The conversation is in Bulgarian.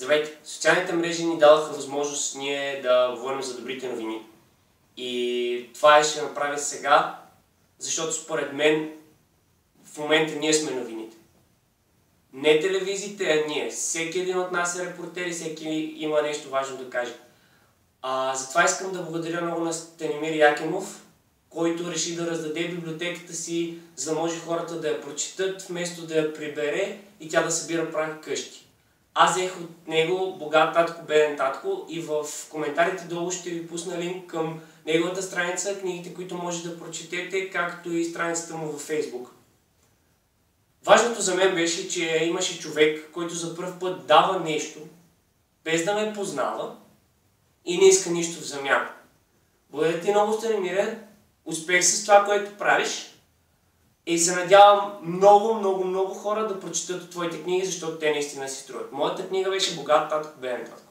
Здравейте! Социалните мрежи ни дадоха възможност ние да говорим за добрите новини. И това ще направя сега, защото според мен в момента ние сме новините. Не телевизиите, а ние. Всеки един от нас е репортер и всеки има нещо важно да каже. Затова искам да благодаря много на Станимир Якимов, който реши да раздаде библиотеката си, за да може хората да я прочитат, вместо да я прибере и тя да събира прах къщи. Аз взех от него Богат татко, беден татко и в коментарите долу ще ви пусна линк към неговата страница, книгите, които може да прочетете, както и страницата му във Фейсбук. Важното за мен беше, че имаше човек, който за пръв път дава нещо, без да ме познава и не иска нищо в замяна. Благодаря ти много, Станимире, успех с това, което правиш и се надявам много хора да прочитат от твоите книги, защото те наистина си струват. Моята книга беше Богат татко, беден татко.